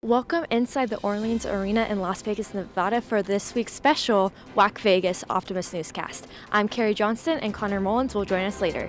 Welcome inside the Orleans Arena in Las Vegas, Nevada for this week's special WAC Vegas Optimist Newscast. I'm Carrie Johnston and Connor Mullins will join us later.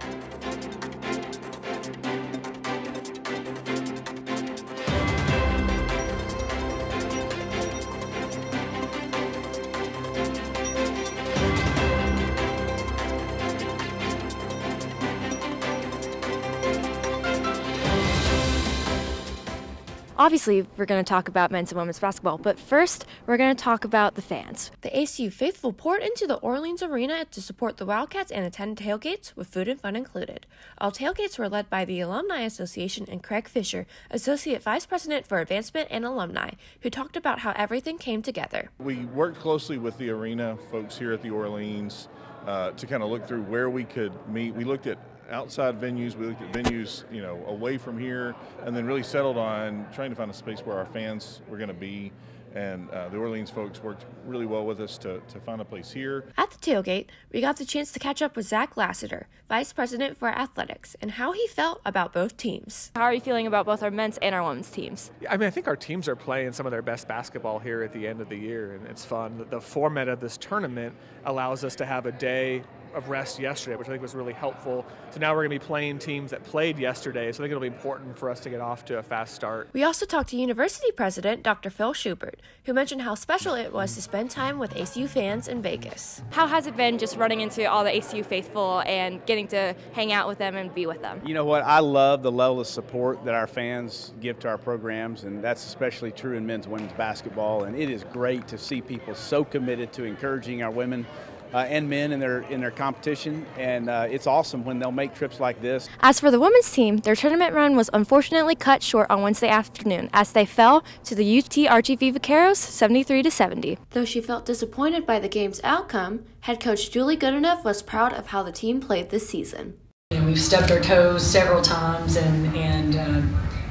Obviously, we're going to talk about men's and women's basketball, but first, we're going to talk about the fans. The ACU faithful poured into the Orleans Arena to support the Wildcats and attend tailgates with food and fun included. All tailgates were led by the Alumni Association and Craig Fisher, Associate Vice President for Advancement and Alumni, who talked about how everything came together. We worked closely with the arena folks here at the Orleans to kind of look through where we could meet. We looked at outside venues, we looked at venues, away from here, and then really settled on trying to find a space where our fans were going to be. And the Orleans folks worked really well with us to find a place here. At the tailgate, we got the chance to catch up with Zach Lassiter, Vice President for Athletics, and how he felt about both teams. How are you feeling about both our men's and our women's teams? I think our teams are playing some of their best basketball here at the end of the year, and it's fun. The format of this tournament allows us to have a day of rest yesterday, which I think was really helpful. So now we're going to be playing teams that played yesterday, so I think it'll be important for us to get off to a fast start. We also talked to University President Dr. Phil Schubert, who mentioned how special it was to spend time with ACU fans in Vegas. How has it been just running into all the ACU faithful and getting to hang out with them and be with them? You know what, I love the level of support that our fans give to our programs, and that's especially true in men's and women's basketball, and it is great to see people so committed to encouraging our women and men in their competition, and it's awesome when they'll make trips like this. As for the women's team, their tournament run was unfortunately cut short on Wednesday afternoon as they fell to the UT-RGV Vaqueros 73-70. Though she felt disappointed by the game's outcome, head coach Julie Goodenough was proud of how the team played this season. We've stepped our toes several times and been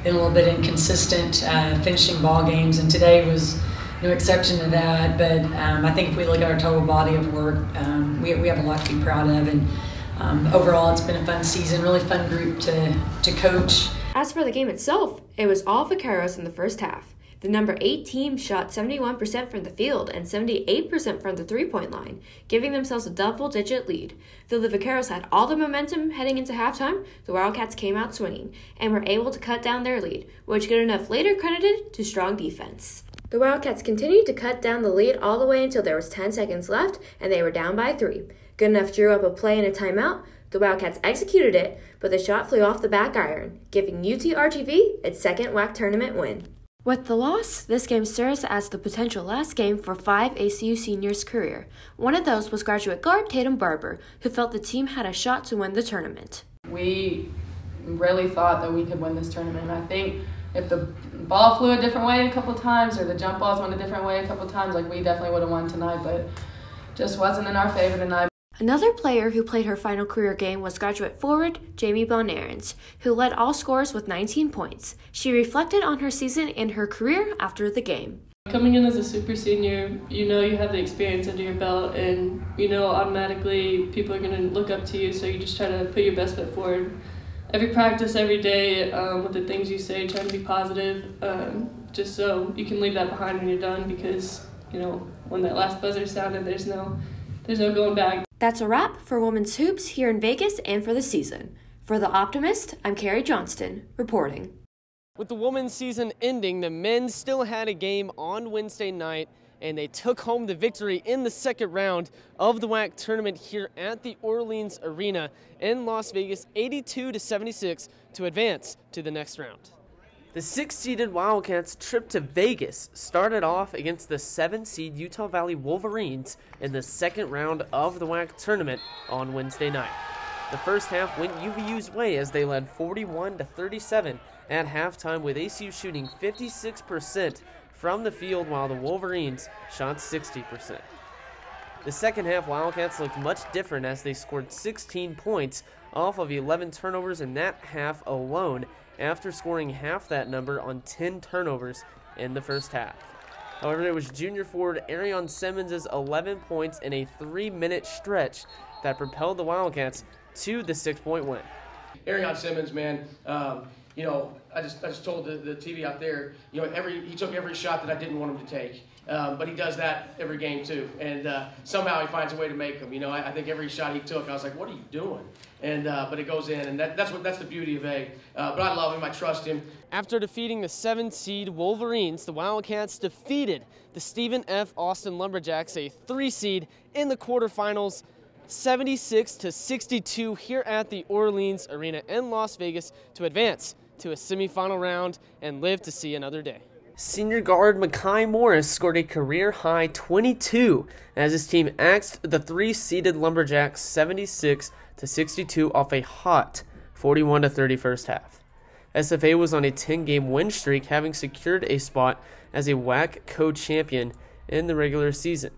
a little bit inconsistent finishing ball games, and today was no exception to that, but I think if we look at our total body of work, we have a lot to be proud of, and overall it's been a fun season, really fun group to coach. As for the game itself, it was all Vaqueros in the first half. The number 8 team shot 71% from the field and 78% from the three-point line, giving themselves a double-digit lead. Though the Vaqueros had all the momentum heading into halftime, the Wildcats came out swinging and were able to cut down their lead, which Goodenough later credited to strong defense. The Wildcats continued to cut down the lead all the way until there was 10 seconds left and they were down by 3. Goodenough drew up a play and a timeout. The Wildcats executed it, but the shot flew off the back iron, giving UT-RGV its second WAC tournament win. With the loss, this game serves as the potential last game for 5 ACU seniors' career. One of those was graduate guard Tatum Barber, who felt the team had a shot to win the tournament. We really thought that we could win this tournament. I think if the ball flew a different way a couple times or the jump balls went a different way a couple times, we definitely would have won tonight, but just wasn't in our favor tonight. Another player who played her final career game was graduate forward Jamie Bonairens, who led all scorers with 19 points. She reflected on her season and her career after the game. Coming in as a super senior, you have the experience under your belt, and automatically people are going to look up to you, so you just try to put your best foot forward. Every practice, every day, with the things you say, trying to be positive, just so you can leave that behind when you're done, because, when that last buzzer sounded, there's no going back. That's a wrap for women's hoops here in Vegas and for the season. For The Optimist, I'm Carrie Johnston, reporting. With the women's season ending, the men still had a game on Wednesday night, and they took home the victory in the second round of the WAC tournament here at the Orleans Arena in Las Vegas, 82-76, to advance to the next round. The 6-seeded Wildcats' trip to Vegas started off against the 7-seed Utah Valley Wolverines in the second round of the WAC tournament on Wednesday night. The first half went UVU's way as they led 41-37 at halftime, with ACU shooting 56% from the field while the Wolverines shot 60%. The second half, Wildcats looked much different as they scored 16 points off of 11 turnovers in that half alone, after scoring half that number on 10 turnovers in the first half. However, it was junior forward Arion Simmons' 11 points in a 3-minute stretch that propelled the Wildcats to the 6-point win. Arion Simmons, man, you know, I just told the TV out there, you know, he took every shot that I didn't want him to take. But he does that every game too, and somehow he finds a way to make them. You know, I think every shot he took, I was like, "What are you doing?" And but it goes in, and that's the beauty of A. But I love him. I trust him. After defeating the 7-seed Wolverines, the Wildcats defeated the Stephen F. Austin Lumberjacks, a 3-seed, in the quarterfinals, 76-62 here at the Orleans Arena in Las Vegas to advance to a semifinal round and live to see another day. Senior guard Mekhi Morris scored a career-high 22 as his team axed the 3-seeded Lumberjacks 76-62 off a hot 41-30 first half. SFA was on a 10-game win streak, having secured a spot as a WAC co-champion in the regular season.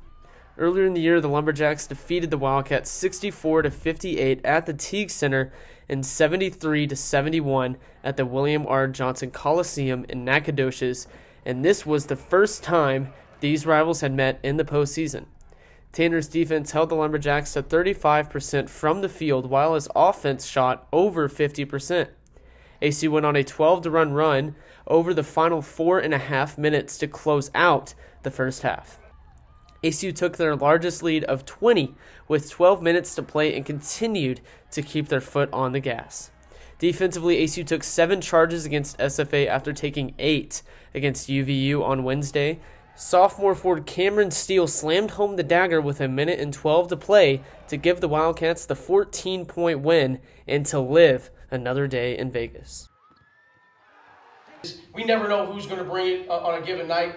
Earlier in the year, the Lumberjacks defeated the Wildcats 64-58 at the Teague Center and 73-71 at the William R. Johnson Coliseum in Nacogdoches, and this was the first time these rivals had met in the postseason. Tanner's defense held the Lumberjacks to 35% from the field, while his offense shot over 50%. AC went on a 12-run run over the final 4.5 minutes to close out the first half. ACU took their largest lead of 20 with 12 minutes to play and continued to keep their foot on the gas. Defensively, ACU took 7 charges against SFA after taking 8 against UVU on Wednesday. Sophomore forward Cameron Steele slammed home the dagger with 1:12 to play to give the Wildcats the 14-point win and to live another day in Vegas. We never know who's going to bring it on a given night.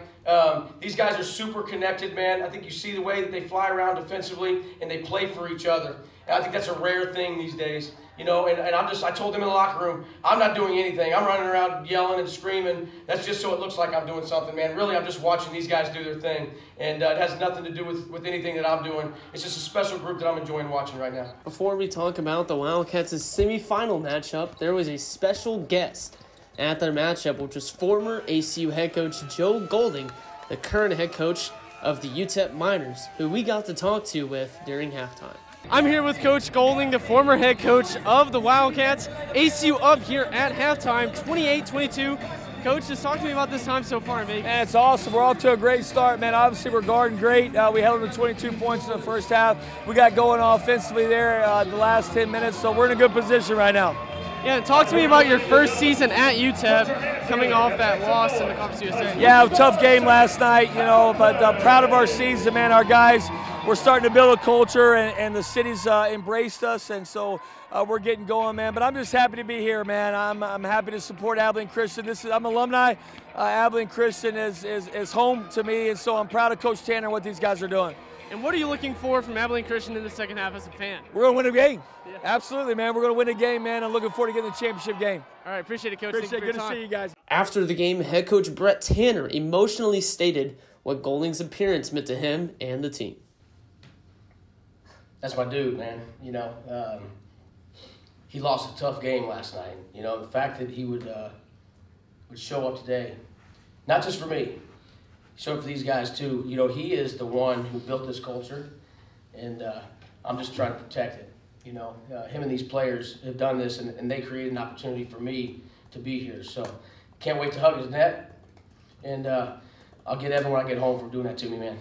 These guys are super connected, man. I think you see the way that they fly around defensively and they play for each other. And I think that's a rare thing these days. You know, and I told them in the locker room, I'm not doing anything. I'm running around yelling and screaming. That's just so it looks like I'm doing something, man. Really, I'm just watching these guys do their thing. And it has nothing to do with anything that I'm doing. It's just a special group that I'm enjoying watching right now. Before we talk about the Wildcats' semifinal matchup, there was a special guest at their matchup, which was former ACU head coach Joe Golding, the current head coach of the UTEP Miners, who we got to talk to with during halftime. I'm here with Coach Golding, the former head coach of the Wildcats. ACU up here at halftime, 28-22. Coach, just talk to me about this time so far, mate. Man, it's awesome. We're off to a great start, man. Obviously, we're guarding great. We held them to 22 points in the first half. We got going offensively there the last 10 minutes, so we're in a good position right now. Yeah, talk to me about your first season at UTEP, coming off that loss in the Conference USA. Yeah, a tough game last night, you know, but proud of our season, man. Our guys, we're starting to build a culture, and the city's embraced us, and so we're getting going, man. But I'm just happy to be here, man. I'm happy to support Abilene Christian. I'm alumni. Abilene Christian is home to me, and so I'm proud of Coach Tanner and what these guys are doing. And what are you looking for from Abilene Christian in the second half as a fan? We're going to win a game. Yeah. Absolutely, man. We're going to win a game, man. I'm looking forward to getting the championship game. All right, appreciate it, Coach. Appreciate it. Good to see you guys. After the game, head coach Brett Tanner emotionally stated what Golding's appearance meant to him and the team. That's my dude, man. You know, he lost a tough game last night. You know, the fact that he would show up today, not just for me, showed up for these guys too. You know, he is the one who built this culture, and I'm just trying to protect it. You know, him and these players have done this, and they created an opportunity for me to be here. So can't wait to hug his neck, and I'll get Evan when I get home for doing that to me, man.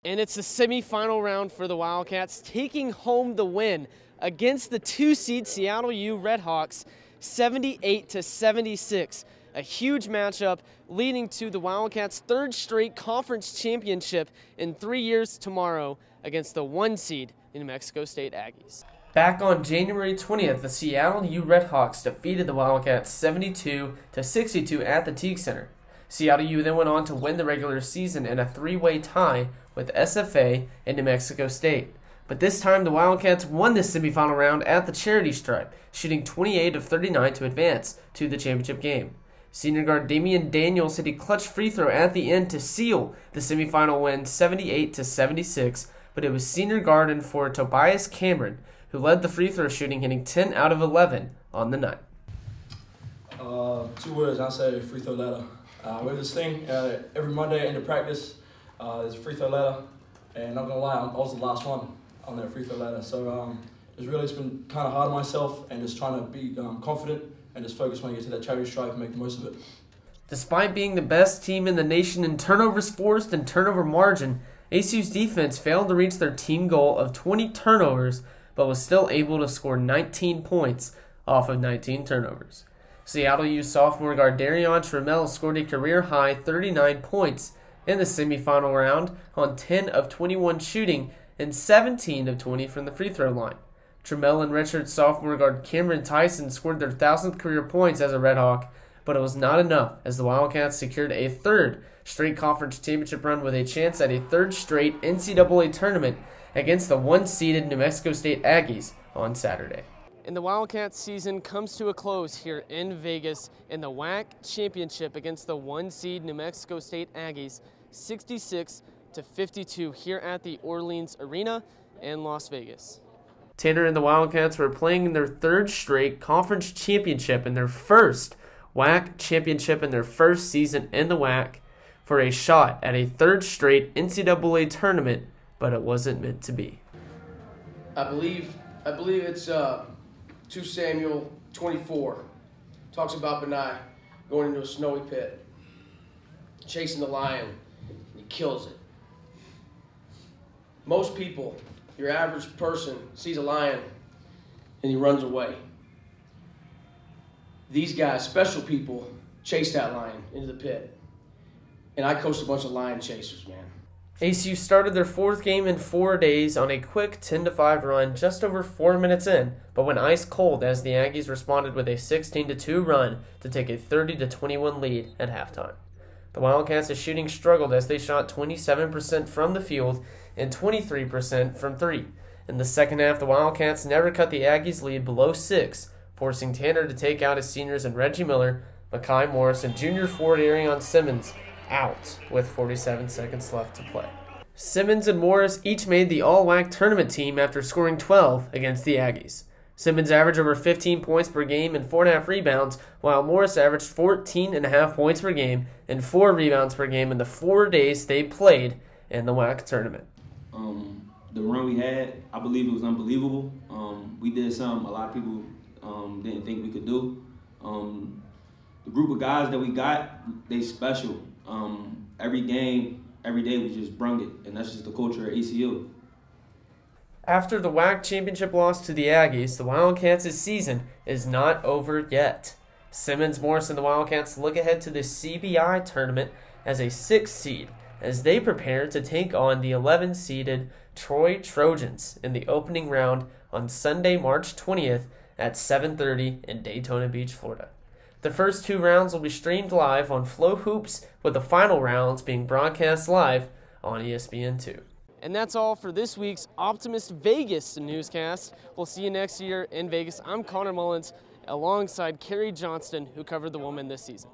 And it's the semifinal round for the Wildcats, taking home the win against the 2-seed Seattle U Redhawks, 78-76. A huge matchup leading to the Wildcats' third straight conference championship in 3 years tomorrow against the 1-seed New Mexico State Aggies. Back on January 20th, the Seattle U Redhawks defeated the Wildcats 72-62 at the Teague Center. Seattle U then went on to win the regular season in a 3-way tie with SFA and New Mexico State. But this time, the Wildcats won the semifinal round at the Charity Stripe, shooting 28 of 39 to advance to the championship game. Senior guard Damian Daniels hit a clutch free throw at the end to seal the semifinal win 78-76, but it was senior guard and forward Tobias Cameron who led the free throw shooting, hitting 10 out of 11 on the night. 2 words, I say free throw ladder. We have this thing every Monday into practice. There's a free throw ladder, and not gonna lie, I was the last one on that free throw ladder. So it's been kind of hard on myself, and just trying to be confident and just focus when you get to that charity stripe and make the most of it. Despite being the best team in the nation in turnovers forced and turnover margin, ASU's defense failed to reach their team goal of 20 turnovers, but was still able to score 19 points off of 19 turnovers. Seattle U sophomore guard Darion Trammell scored a career-high 39 points in the semifinal round on 10 of 21 shooting and 17 of 20 from the free throw line. Trammell and redshirt sophomore guard Cameron Tyson scored their 1,000th career points as a Red Hawk, but it was not enough as the Wildcats secured a third straight conference championship run with a chance at a third straight NCAA tournament against the one-seeded New Mexico State Aggies on Saturday. And the Wildcats season comes to a close here in Vegas in the WAC championship against the one-seed New Mexico State Aggies, 66-52 here at the Orleans Arena in Las Vegas. Tanner and the Wildcats were playing in their third straight conference championship in their first WAC championship in their first season in the WAC for a shot at a third straight NCAA tournament, but it wasn't meant to be. I believe it's 2 Samuel 24. Talks about Benai going into a snowy pit, chasing the lion, and he kills it. Most people, your average person, sees a lion and he runs away. These guys, special people, chase that lion into the pit. And I coached a bunch of lion chasers, man. ASU started their fourth game in 4 days on a quick 10-5 run just over 4 minutes in, but went ice cold as the Aggies responded with a 16-2 run to take a 30-21 lead at halftime. The Wildcats' shooting struggled as they shot 27% from the field and 23% from three. In the second half, the Wildcats never cut the Aggies' lead below 6, forcing Tanner to take out his seniors and Reggie Miller, Makai Morris, and junior forward Arion Simmons out with 47 seconds left to play. Simmons and Morris each made the All-WAC tournament team after scoring 12 against the Aggies. Simmons averaged over 15 points per game and 4.5 rebounds, while Morris averaged 14.5 points per game and 4 rebounds per game in the 4 days they played in the WAC tournament. The run we had, I believe it was unbelievable. We did something a lot of people didn't think we could do. The group of guys that we got, they special. Every game, every day we just brung it, and that's just the culture at ACU. After the WAC championship loss to the Aggies, the Wildcats' season is not over yet. Simmons, Morris, and the Wildcats look ahead to the CBI tournament as a 6th seed as they prepare to take on the 11-seeded Troy Trojans in the opening round on Sunday, March 20th at 7:30 in Daytona Beach, Florida. The first 2 rounds will be streamed live on Flow Hoops, with the final rounds being broadcast live on ESPN2. And that's all for this week's Optimist Vegas newscast. We'll see you next year in Vegas. I'm Connor Mullins alongside Carrie Johnston, who covered the woman this season.